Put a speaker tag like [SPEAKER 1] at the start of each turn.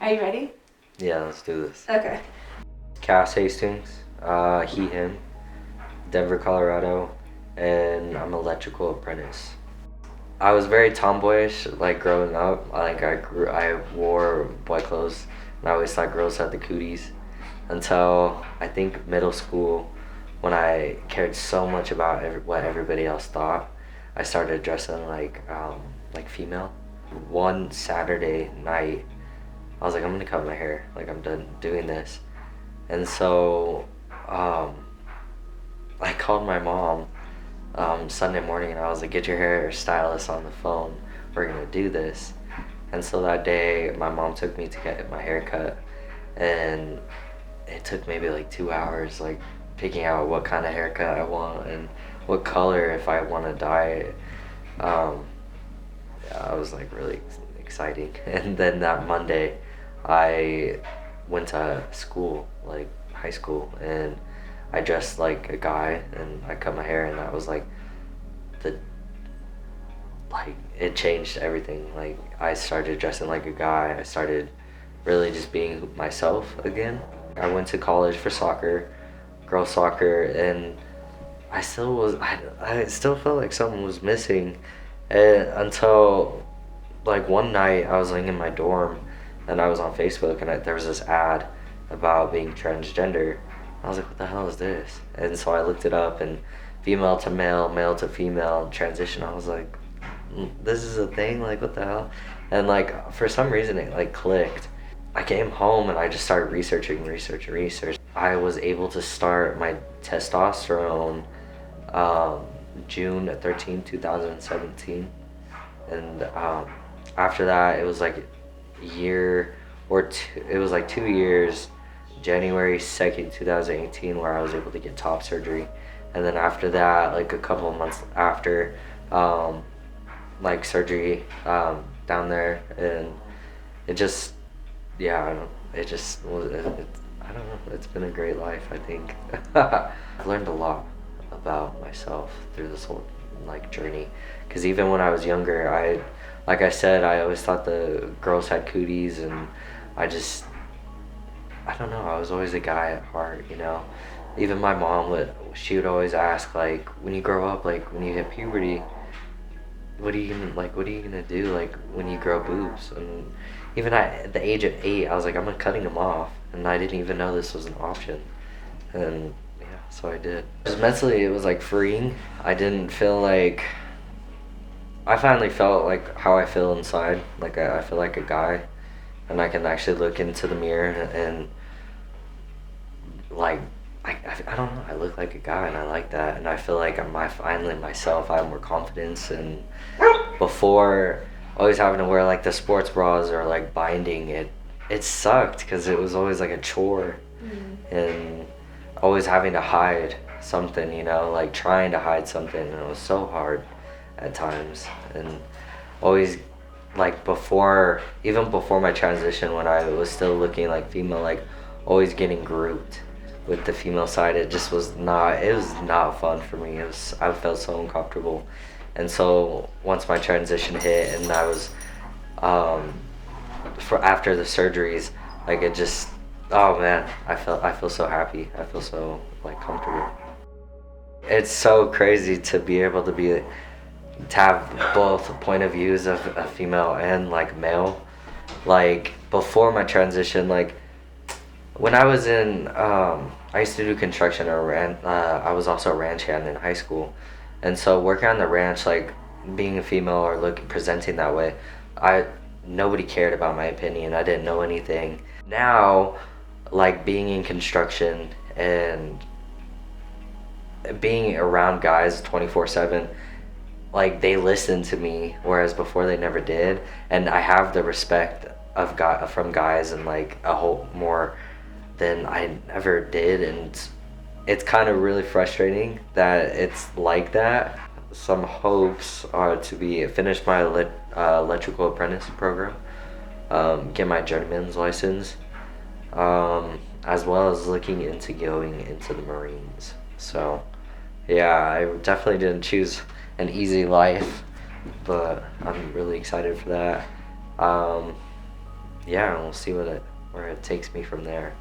[SPEAKER 1] Are you ready?
[SPEAKER 2] Yeah, let's do this.
[SPEAKER 1] Okay.
[SPEAKER 2] Kass, Hastings, he, him, Denver, Colorado, and I'm an electrical apprentice. I was very tomboyish, like growing up. I wore boy clothes, and I always thought girls had the cooties. Until I think middle school, when I cared so much about what everybody else thought, I started dressing like female. One Saturday night, I was like, I'm gonna cut my hair. Like I'm done doing this. And so um, I called my mom Sunday morning and I was like, get your hairstylist on the phone. We're gonna do this. And so that day, my mom took me to get my hair cut, and it took maybe like 2 hours, like picking out what kind of haircut I want and what color if I want to dye it. Um, yeah, I was like really exciting. And then that Monday, I went to school, like high school, and I dressed like a guy and I cut my hair, and that was like the it changed everything. Like I started dressing like a guy. I started really just being myself again. I went to college for soccer, girls soccer, and I still felt like something was missing, and until like one night I was laying in my dorm and I was on Facebook, and there was this ad about being transgender. I was like, what the hell is this? And so I looked it up, and female to male, male to female transition. I was like, this is a thing? Like, what the hell? And like for some reason it like clicked. I came home and I just started researching. I was able to start my testosterone June 13th, 2017. And after that, it was like a year or two, it was like 2 years, January 2nd, 2018, where I was able to get top surgery. And then after that, like a couple of months after, like surgery down there, and it just, yeah, it just was, I don't know, it's been a great life, I think. I've learned a lot about myself through this whole like journey, because even when I was younger, like I said, I always thought the girls had cooties, and I don't know, I was always a guy at heart, you know. Even my mom she would always ask, like, when you grow up, like when you hit puberty, what are you gonna do, like when you grow boobs? And even at the age of 8, I was like, I'm cutting them off, and I didn't even know this was an option. And yeah, so I did. Just mentally, it was like freeing. I finally felt like how I feel inside. Like I feel like a guy, and I can actually look into the mirror and like I don't know. I look like a guy, and I like that, and I feel like finally myself. I have more confidence, and before always having to wear like the sports bras or like binding, it sucked because it was always like a chore, and always having to hide something, you know, like trying to hide something, and it was so hard at times. And always like even before my transition, when I was still looking like female, like always getting grouped with the female side, it was not fun for me. I felt so uncomfortable. And so once my transition hit, and I was for after the surgeries, like it just, oh man, I feel so happy. I feel so like comfortable. It's so crazy to be able to have both point of views of a female and like male. Like before my transition, like when I was I used to do construction, I was also a ranch hand in high school. And so working on the ranch, like being a female or presenting that way, nobody cared about my opinion. I didn't know anything. Now, like being in construction and being around guys 24/7, like they listen to me, whereas before they never did. And I have the respect from guys, and like a whole more than I ever did. And it's kind of really frustrating that it's like that. Some hopes are to finish my electrical apprentice program, get my journeyman's license, as well as looking into going into the Marines. So yeah, I definitely didn't choose an easy life, but I'm really excited for that. yeah, we'll see where it takes me from there.